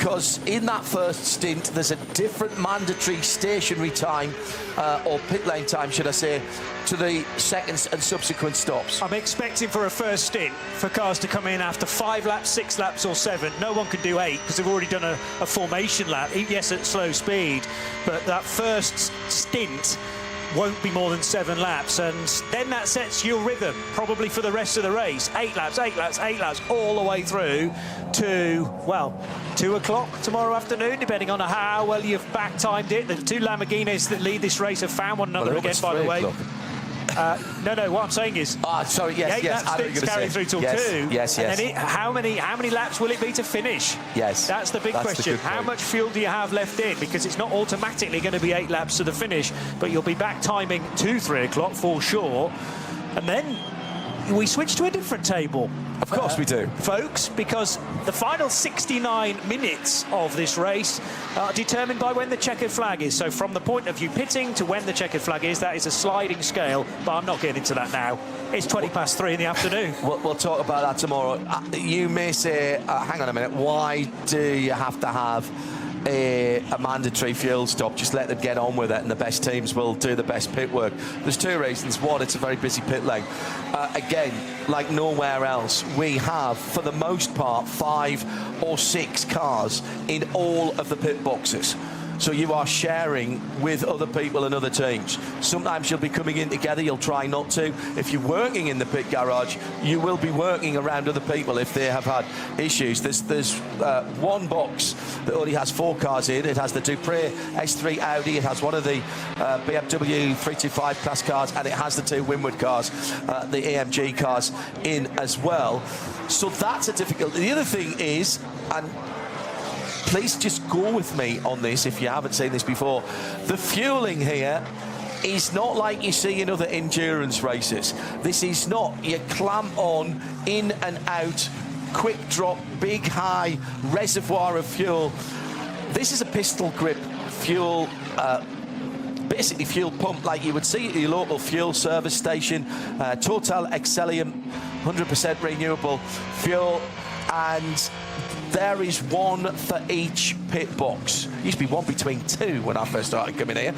because in that first stint, there's a different mandatory stationary time, or pit lane time, should I say, to the second and subsequent stops. I'm expecting for a first stint for cars to come in after 5 laps, 6 laps or 7. No one can do 8 because they've already done a formation lap, yes, at slow speed, but that first stint won't be more than 7 laps, and then that sets your rhythm probably for the rest of the race. 8 laps, 8 laps, 8 laps, all the way through to, well, 2 o'clock tomorrow afternoon, depending on how well you've back-timed it. The 2 Lamborghinis that lead this race have found one another again, by the way. No, what I'm saying is... sorry, yes, yes. That stints carry through till 2. Yes. And then how many laps will it be to finish? Yes. That's the big question. How much fuel do you have left in? Because it's not automatically going to be 8 laps to the finish, but you'll be back timing to 3 o'clock for sure. And then we switch to a different table. Of course we do. Folks, because the final 69 minutes of this race are determined by when the checkered flag is. So from the point of view pitting to when the checkered flag is, that is a sliding scale, but I'm not getting into that now. It's 3:20 in the afternoon. We'll talk about that tomorrow. You may say, hang on a minute, why do you have to have a mandatory fuel stop? Just let them get on with it and the best teams will do the best pit work. There's 2 reasons. One, it's a very busy pit lane. Again, like nowhere else, we have, for the most part, 5 or 6 cars in all of the pit boxes. So you are sharing with other people and other teams. Sometimes you'll be coming in together, you'll try not to. If you're working in the pit garage, you will be working around other people if they have had issues. There's one box that only has 4 cars in. It has the Dupre S3 Audi, it has one of the BMW 325 class cars, and it has the 2 Winward cars, the AMG cars in as well. So that's a difficulty. The other thing is, and please just go with me on this if you haven't seen this before, the fueling here is not like you see in other endurance races. This is not your clamp on, in and out, quick drop, big high reservoir of fuel. This is a pistol grip fuel, basically fuel pump like you would see at your local fuel service station. Total Excellium, 100% renewable fuel, and there is 1 for each pit box. Used to be 1 between 2 when I first started coming here.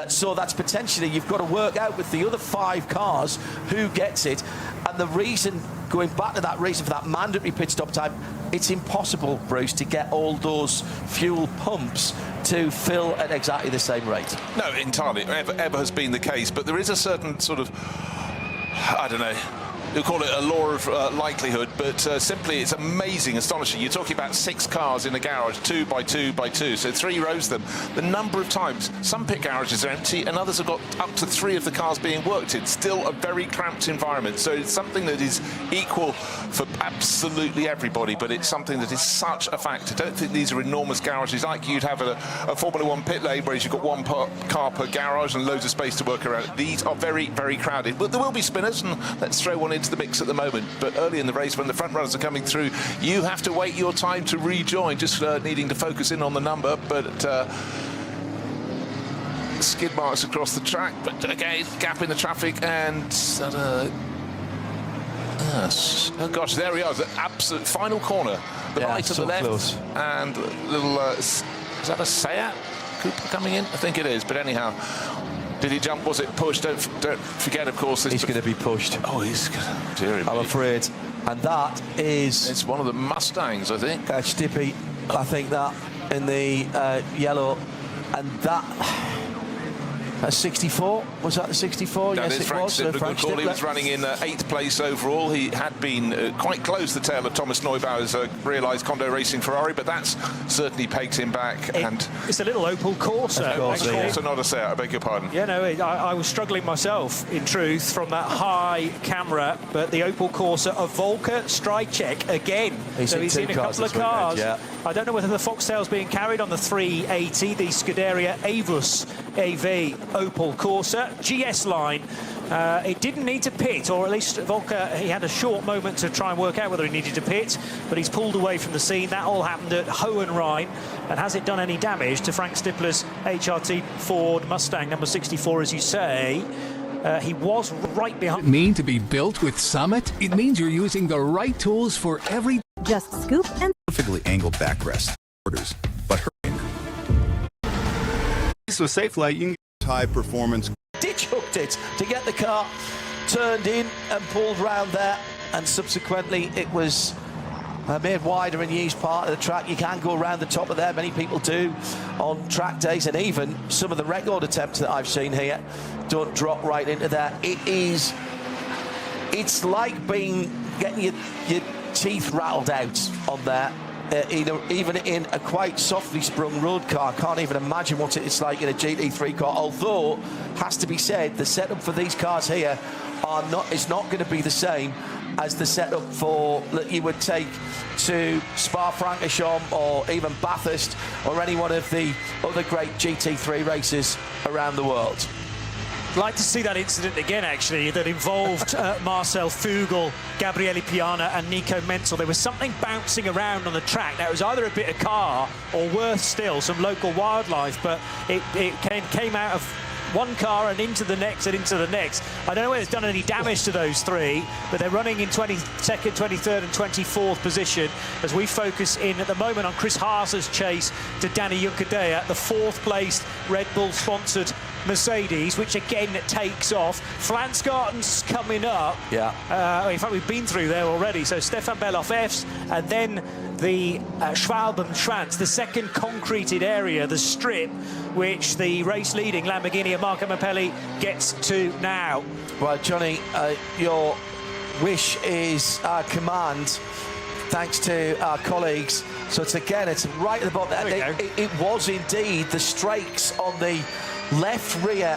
So that's potentially, you've got to work out with the other 5 cars who gets it. And the reason, going back to that reason for that mandatory pit stop time, it's impossible, Bruce, to get all those fuel pumps to fill at exactly the same rate. No, entirely. Ever has been the case. But there is a certain sort of, I don't know, you'll call it a law of likelihood, but simply it's amazing, astonishing. You're talking about 6 cars in a garage, 2 by 2 by 2, so 3 rows of them. The number of times some pit garages are empty and others have got up to 3 of the cars being worked in. Still a very cramped environment. So it's something that is equal for absolutely everybody, but it's something that is such a fact. I don't think these are enormous garages like you'd have a Formula 1 pit lane, whereas you've got 1 car per garage and loads of space to work around. These are very, very crowded. But there will be spinners, and let's throw one into the mix at the moment. But early in the race, when the front runners are coming through, you have to wait your time to rejoin, just needing to focus in on the number. But skid marks across the track, but again, gap in the traffic, and oh gosh, there we are, the absolute final corner, the right to the left, close. And little is that a Seat Cooper coming in? I think it is, but anyhow, did he jump? Was it pushed? Don't forget, of course, he's going to be pushed. Oh, he's going to. I'm afraid. And that is, it's one of the Mustangs, I think. Stippy, I think that in the yellow, and that. That's 64. Was that the 64? That yes, is Frank Stippler. He was running in 8th place overall. He had been quite close to the tail of Thomas Neubauer's realised Kondo Racing Ferrari, but that's certainly pegged him back. It's a little Opel Corsa. Corsa, not a Seat, I beg your pardon. Yeah, no, I was struggling myself, in truth, from that high camera, but the Opel Corsa, a Volker stride check again. So he's in a couple of cars. Yeah. I don't know whether the Foxtail's being carried on the 380, the Scuderia Avus AV Opel Corsa GS line. It didn't need to pit, or at least Volker, he had a short moment to try and work out whether he needed to pit, but he's pulled away from the scene. That all happened at Hohenrhein. And has it done any damage to Frank Stippler's HRT Ford Mustang number 64, as you say? He was right behind. Does it mean to be built with Summit? It means you're using the right tools for every... Just scoop and perfectly angled backrest. orders, but hurry. With Safelite, you can get high performance. Ditch hooked it to get the car turned in and pulled round there, and subsequently it was made wider and used part of the track. You can go around the top of there, many people do on track days, and even some of the record attempts that I've seen here don't drop right into there. It's like getting your teeth rattled out on there. Even in a quite softly sprung road car, can't even imagine what it's like in a GT3 car. Although, has to be said, the setup for these cars here is not going to be the same as the setup that you would take to Spa-Francorchamps or even Bathurst or any one of the other great GT3 races around the world. I'd like to see that incident again, actually, that involved Marcel Fugel, Gabriele Piana and Nico Menzel. There was something bouncing around on the track. Now, it was either a bit of car or, worse still, some local wildlife, but it came out of one car and into the next and into the next. I don't know whether it's done any damage to those three, but they're running in 22nd, 23rd and 24th position as we focus in at the moment on Chris Haas's chase to Danny Juncadella, the fourth placed Red Bull sponsored Mercedes, which again takes off. Flansgarten's coming up. Yeah. In fact, we've been through there already. So Stefan Belloff F's, and then the Schwalbenschwanz, the second concreted area, the strip, which the race-leading Lamborghini of Marco Mappelli gets to now. Well, Johnny, your wish is our command, thanks to our colleagues. So it's right at the bottom. It was indeed the strakes on the left rear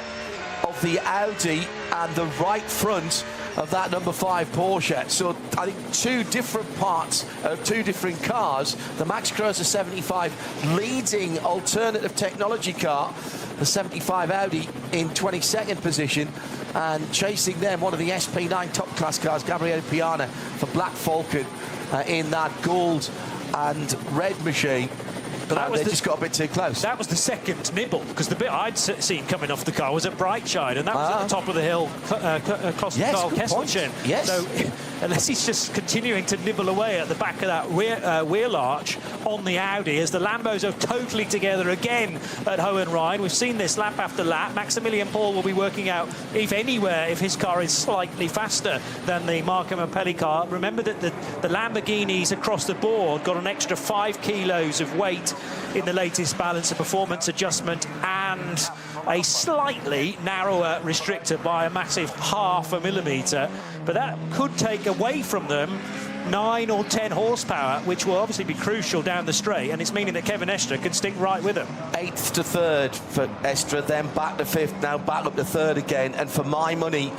of the Audi and the right front of that number 5 Porsche. So I think two different parts of two different cars. The Max Kröser 75 leading alternative technology car, the 75 Audi in 22nd position, and chasing them one of the SP9 top class cars, Gabriele Piana for Black Falcon in that gold and red machine. But they just got a bit too close. That was the second nibble, because the bit I'd seen coming off the car was at Breitscheid, and that was at the top of the hill across the Carl Kesselchen. Yes. So unless he's just continuing to nibble away at the back of that wheel arch on the Audi, as the Lambos are totally together again at Hohenrhein. We've seen this lap after lap. Maximilian Paul will be working out, if anywhere, if his car is slightly faster than the Marco Mappelli car. Remember that the Lamborghinis across the board got an extra 5 kilos of weight in the latest balance of performance adjustment, and a slightly narrower restrictor by a massive 0.5 millimetre, but that could take away from them 9 or 10 horsepower, which will obviously be crucial down the straight, and it's meaning that Kevin Estre can stick right with them. 8th to 3rd for Estre, then back to 5th, now back up to 3rd again, and for my money,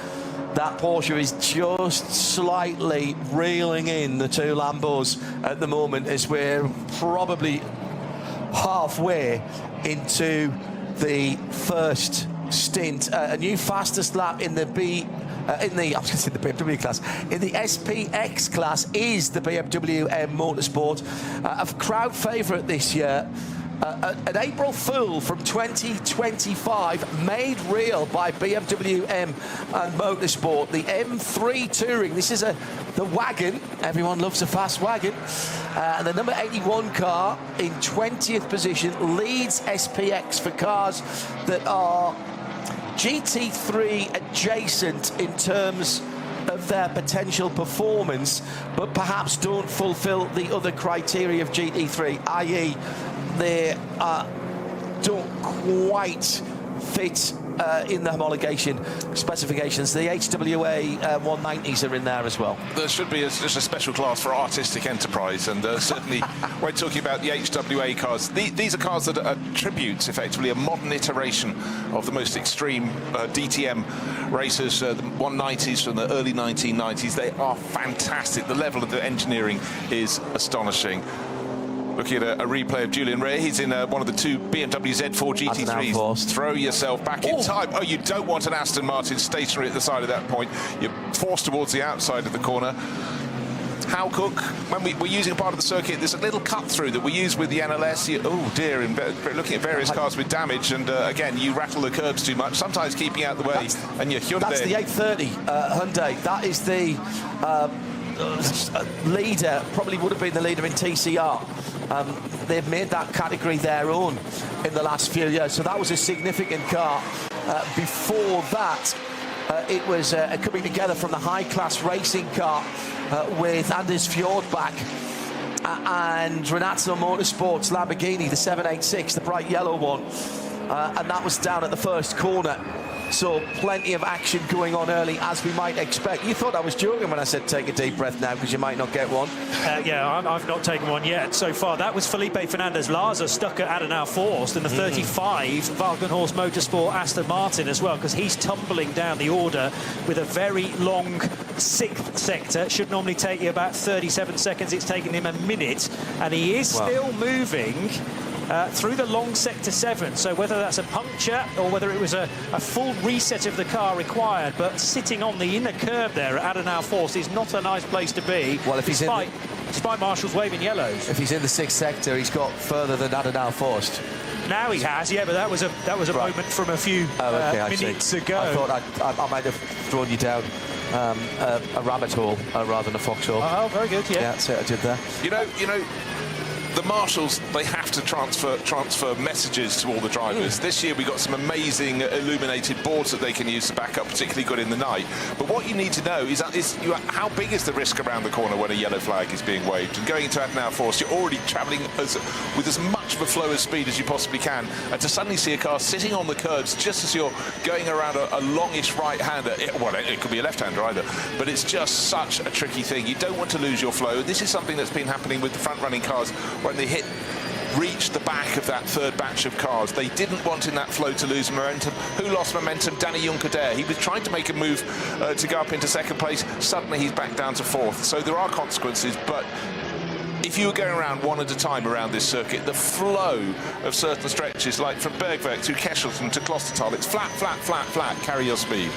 that Porsche is just slightly reeling in the two Lambos at the moment, as we're probably halfway into the first stint. A new fastest lap in the BMW class, in the SPX class, is the BMW M Motorsport, a crowd favourite this year. An April Fool from 2025, made real by BMW M and Motorsport. The M3 Touring, this is the wagon. Everyone loves a fast wagon. And the number 81 car in 20th position leads SPX for cars that are GT3 adjacent in terms of their potential performance, but perhaps don't fulfill the other criteria of GT3, i.e. they don't quite fit in the homologation specifications. The HWA 190s are in there as well. There should be just a special class for artistic enterprise, and certainly when talking about the HWA cars, these are cars that are tributes, effectively a modern iteration of the most extreme DTM racers, the 190s from the early 1990s. They are fantastic. The level of the engineering is astonishing. Looking at a replay of Julian Ray, he's in one of the two BMW Z4 GT3s. Throw yourself back in time. Oh, you don't want an Aston Martin stationary at the side of that point. You're forced towards the outside of the corner. Hal Cook, when we're using a part of the circuit, there's a little cut through that we use with the NLS. Oh dear, looking at various cars with damage, and again, you rattle the curbs too much, sometimes keeping out the way, and you're Hyundai. That's the 830 Hyundai. That is the leader, probably would have been the leader in TCR they've made that category their own in the last few years. So that was a significant car. Before that, it was coming together from the high-class racing car with Anders Fjordbach and Renato Motorsports Lamborghini, the 786, the bright yellow one. And that was down at the first corner. So plenty of action going on early, as we might expect. You thought I was joking when I said take a deep breath now, because you might not get one. Yeah, I've not taken one yet so far. That was Felipe Fernandez-Larza stuck at Adenauer Forst in the 35 Wagenhorst Motorsport Aston Martin as well, because he's tumbling down the order with a very long 6th sector. It should normally take you about 37 seconds. It's taken him a minute, and he is still moving through the long sector 7, so whether that's a puncture or whether it was a full reset of the car required, but sitting on the inner curb there at Adenauer Forst is not a nice place to be. Well, if he's despite Marshall's waving yellows. If he's in the 6th sector, he's got further than Adenauer Forst. Now he has, yeah, but that was a moment from a few minutes ago. I thought I might have thrown you down a rabbit hole rather than a foxhole. Oh, very good, yeah. Yeah, that's it, I did there. You know, the marshals, they have to transfer messages to all the drivers. This year we got some amazing illuminated boards that they can use to back up, particularly good in the night. But what you need to know is how big is the risk around the corner when a yellow flag is being waved? And going into Adenauer Forst, you're already travelling with as much of a flow of speed as you possibly can, and to suddenly see a car sitting on the curbs just as you're going around a longish right-hander, well, it could be a left-hander either, but it's just such a tricky thing. You don't want to lose your flow. This is something that's been happening with the front-running cars when they reached the back of that third batch of cars. They didn't want in that flow to lose momentum. Who lost momentum? Danny Juncker. He was trying to make a move to go up into 2nd place. Suddenly he's back down to 4th. So there are consequences, but if you were going around one at a time around this circuit, the flow of certain stretches, like from Bergwerk to Kesselten to Klostertal, it's flat, flat, flat, flat, carry your speed.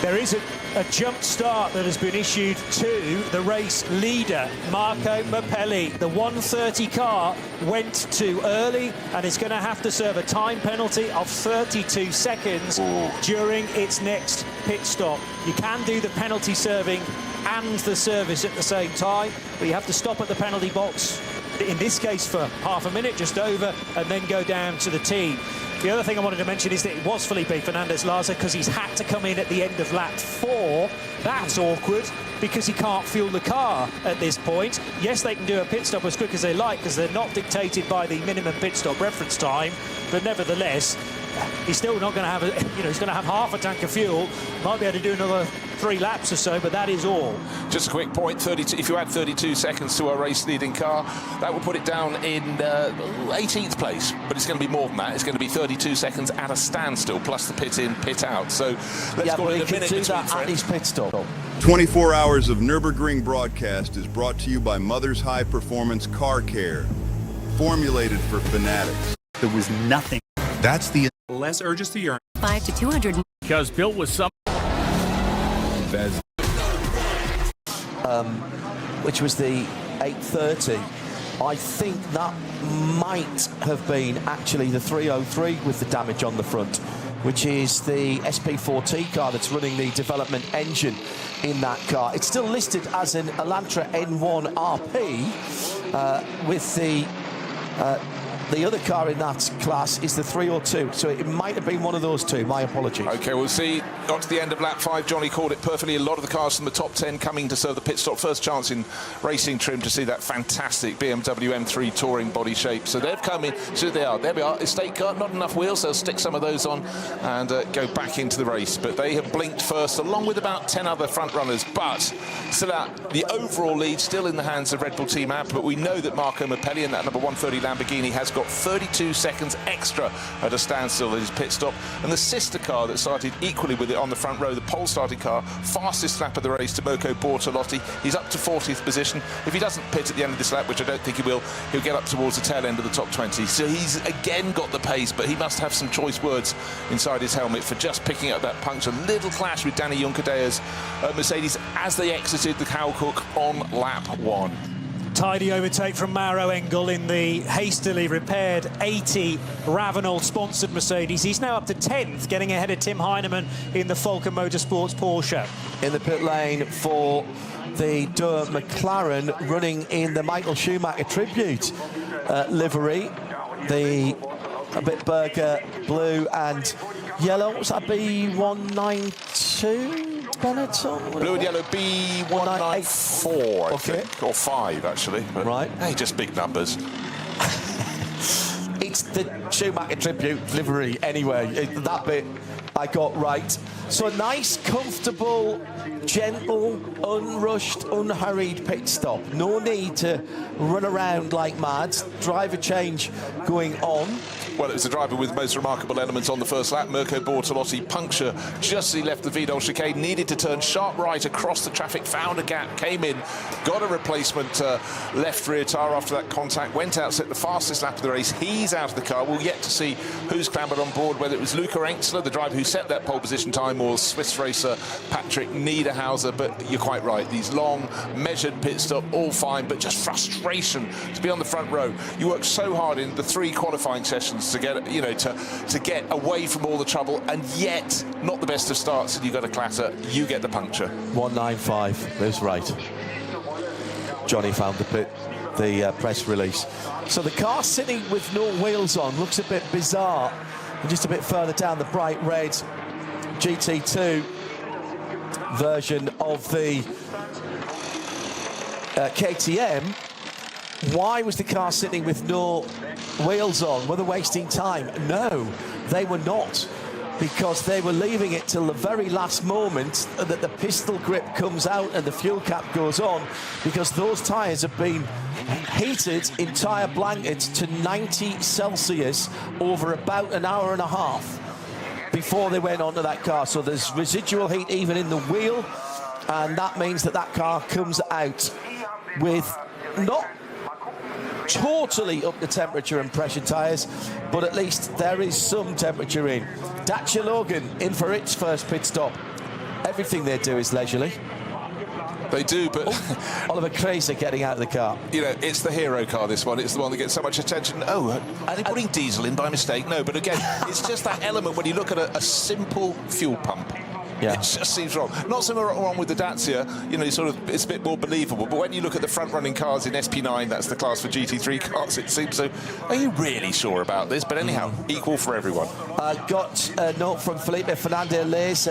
There is a jump start that has been issued to the race leader, Marco Mappelli. The 130 car went too early and is going to have to serve a time penalty of 32 seconds during its next pit stop. You can do the penalty serving and the service at the same time, but you have to stop at the penalty box, in this case for half a minute, just over, and then go down to the team. The other thing I wanted to mention is that it was Felipe Fernandez-Larza, because he's had to come in at the end of lap 4. That's awkward, because he can't fuel the car at this point. Yes, they can do a pit stop as quick as they like, because they're not dictated by the minimum pit stop reference time, but nevertheless, he's still not going to have he's going to have half a tank of fuel. Might be able to do another 3 laps or so, but that is all. Just a quick point, 32, if you add 32 seconds to a race-leading car, that will put it down in 18th place, but it's going to be more than that. It's going to be 32 seconds at a standstill, plus the pit in, pit out. So let's call it a minute between that at his pit stop. 24 hours of Nurburgring broadcast is brought to you by Mother's High Performance Car Care, formulated for fanatics. There was nothing. That's the less urges to urine. 5 to 200. Because built with some. Which was the 830. I think that might have been actually the 303 with the damage on the front, which is the SP4T car that's running the development engine in that car. It's still listed as an Elantra N1 RP with the other car in that class is the 302, so it might have been one of those two. My apologies. OK, we'll see. On to the end of lap 5. Johnny called it perfectly. A lot of the cars from the top 10 coming to serve the pit stop. First chance in racing trim to see that fantastic BMW M3 Touring body shape. So they've come in. So they are. There we are. Estate car, not enough wheels. They'll stick some of those on and go back into the race. But they have blinked first, along with about 10 other front runners. But still out. The overall lead still in the hands of Red Bull Team AB. But we know that Marco Mappelli in that number 130 Lamborghini has got 32 seconds extra at a standstill at his pit stop, and the sister car that started equally with it on the front row, the pole starting car, fastest lap of the race to Mirko Bortolotti. He's up to 40th position. If he doesn't pit at the end of this lap, which I don't think he will, he'll get up towards the tail end of the top 20. So he's again got the pace, but he must have some choice words inside his helmet for just picking up that puncture. Little clash with Danny Junkerdeer's Mercedes as they exited the Cow Cook on lap 1. Tidy overtake from Mauro Engel in the hastily repaired 80 Ravenel-sponsored Mercedes. He's now up to 10th, getting ahead of Tim Heinemann in the Falcon Motorsports Porsche. In the pit lane for the Dur McLaren, running in the Michael Schumacher tribute livery, the a bit burger blue and yellow. What's that, B192? Benetton? Blue and yellow B194, I think, or 5 actually. But right. Hey, just big numbers. It's the Schumacher tribute livery anyway. That bit I got right. So a nice, comfortable, gentle, unrushed, unhurried pit stop. No need to run around like mad. Driver change going on. Well, it was the driver with most remarkable elements on the first lap. Mirko Bortolotti puncture just as he left the Vidal chicane, needed to turn sharp right across the traffic, found a gap, came in, got a replacement left rear tyre after that contact, went out, set the fastest lap of the race. He's out of the car. We'll yet to see who's clambered on board, whether it was Luca Engstler, the driver who set that pole position time, or Swiss racer Patrick Niederhauser. But you're quite right. These long, measured pit stop, all fine, but just frustration to be on the front row. You worked so hard in the 3 qualifying sessions to get, you know, to get away from all the trouble, and yet not the best of starts, and you got a clatter, you get the puncture. 195, that's right. Johnny found the press release. So the car sitting with no wheels on looks a bit bizarre. And just a bit further down, the bright red GT2 version of the KTM. Why was the car sitting with no wheels on? Were they wasting time? No, they were not, because they were leaving it till the very last moment that the pistol grip comes out and the fuel cap goes on, because those tyres have been heated in tyre blankets to 90 Celsius over about an hour and a half before they went onto that car. So there's residual heat even in the wheel, and that means that that car comes out with not totally up to temperature and pressure tyres, but at least there is some temperature in. Dacia Logan in for its first pit stop. Everything they do is leisurely. They do, but Oliver Kraser getting out of the car. You know, it's the hero car, this one. It's the one that gets so much attention. Oh, are they putting diesel in by mistake? No, but again, it's just that element when you look at a simple fuel pump. Yeah. It just seems wrong. Not so wrong with the Dacia, you know, sort of, it's a bit more believable. But when you look at the front-running cars in SP9, that's the class for GT3 cars, it seems so. Are you really sure about this? But anyhow, equal for everyone. Got a note from Felipe Fernandez.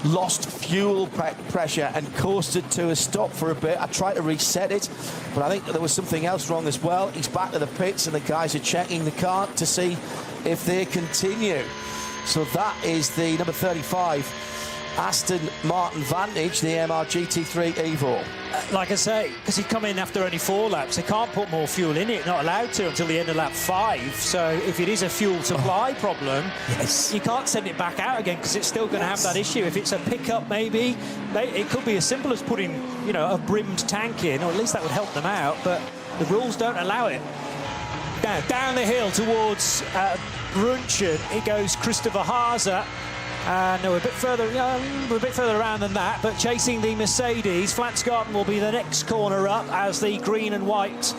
Lost fuel pressure and coasted to a stop for a bit. I tried to reset it, but I think there was something else wrong as well. He's back to the pits, and the guys are checking the car to see if they continue. So that is the number 35 Aston Martin Vantage, the MR GT3 Evo. Like I say, because he'd come in after only 4 laps, they can't put more fuel in it, not allowed to until the end of lap 5. So if it is a fuel supply problem, yes, you can't send it back out again, because it's still going to have that issue. If it's a pickup, maybe it could be as simple as putting, you know, a brimmed tank in, or at least that would help them out. But the rules don't allow it. Now down the hill towards Brunchen, it goes Christopher Haase. No, we're a bit further around than that, but chasing the Mercedes. Flatsgarten will be the next corner up as the green and white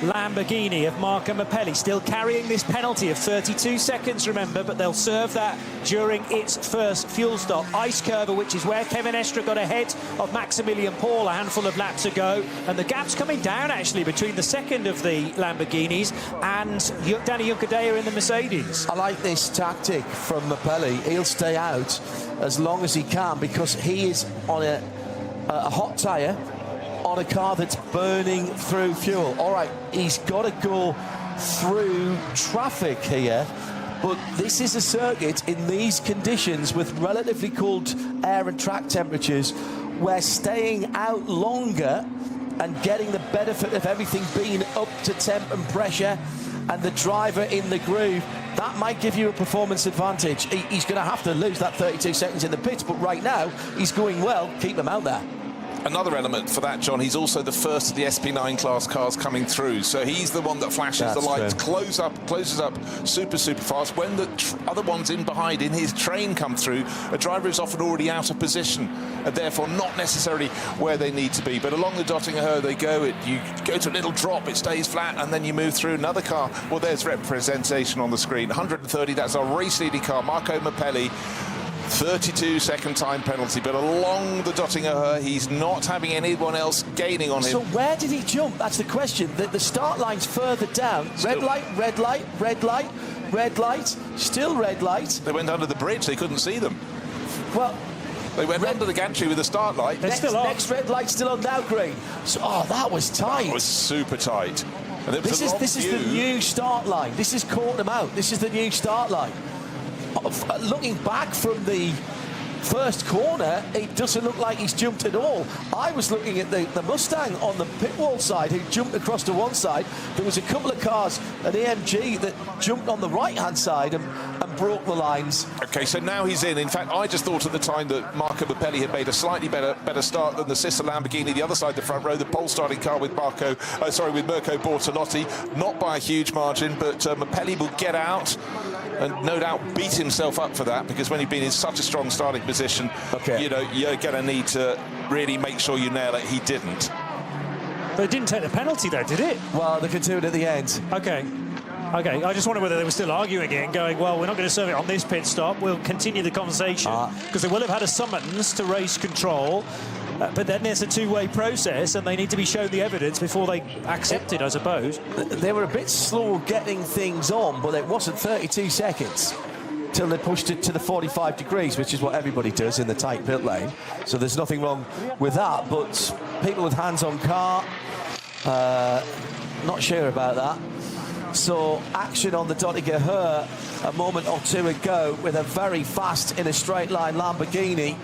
Lamborghini of Marco Mappelli, still carrying this penalty of 32 seconds, remember, but they'll serve that during its first fuel stop. Ice Curve, which is where Kevin Estre got ahead of Maximilian Paul a handful of laps ago, and the gap's coming down actually between the second of the Lamborghinis and Danny Juncadella in the Mercedes. I like this tactic from Mappelli. He'll stay out as long as he can, because he is on a hot tyre on a car that's burning through fuel. All right, he's got to go through traffic here, but this is a circuit in these conditions with relatively cold air and track temperatures where staying out longer and getting the benefit of everything being up to temp and pressure and the driver in the groove, that might give you a performance advantage. He's going to have to lose that 32 seconds in the pits, but right now he's going well. Keep him out there. Another element for that, John, he's also the first of the SP9 class cars coming through, so he's the one that flashes the lights, closes up super fast. When the other ones in behind in his train come through, a driver is often already out of position and therefore not necessarily where they need to be. But along the Dottinger they go, you go to a little drop, it stays flat, and then you move through another car. Well, there's representation on the screen. 130, that's our race-leading car, Marco Mappelli. 32-second time penalty, but along the Dottinger, he's not having anyone else gaining on him. So where did he jump? That's the question. The start line's further down. Red light, red light, red light, red light, still red light. They went under the bridge, they couldn't see them. Well, they went under the gantry with the start light. Next red light still on now, green. So, that was tight. That was super tight. And this is the new start line. This has caught them out. This is the new start line. Looking back from the first corner, it doesn't look like he's jumped at all. I was looking at the Mustang on the pit wall side who jumped across to one side. There was a couple of cars, an AMG, that jumped on the right-hand side and broke the lines. OK, so now he's in. In fact, I just thought at the time that Marco Mappelli had made a slightly better start than the sister Lamborghini, the other side of the front row, the pole-starting car with Mirko Bortolotti, not by a huge margin, but Mappelli will get out and no doubt beat himself up for that, because when you've been in such a strong starting position, you know, you're going to need to really make sure you nail it. He didn't. But it didn't take the penalty, though, did it? Well, they could do it at the end. OK, I just wonder whether they were still arguing it and going, well, we're not going to serve it on this pit stop. We'll continue the conversation, because they will have had a summons to race control. But then there's a two-way process, and they need to be shown the evidence before they accept it, I suppose. They were a bit slow getting things on, but it wasn't 32 seconds till they pushed it to the 45 degrees, which is what everybody does in the tight pit lane. So there's nothing wrong with that, but people with hands on car, not sure about that. So action on the Dottinger a moment or two ago with a very fast in a straight line Lamborghini.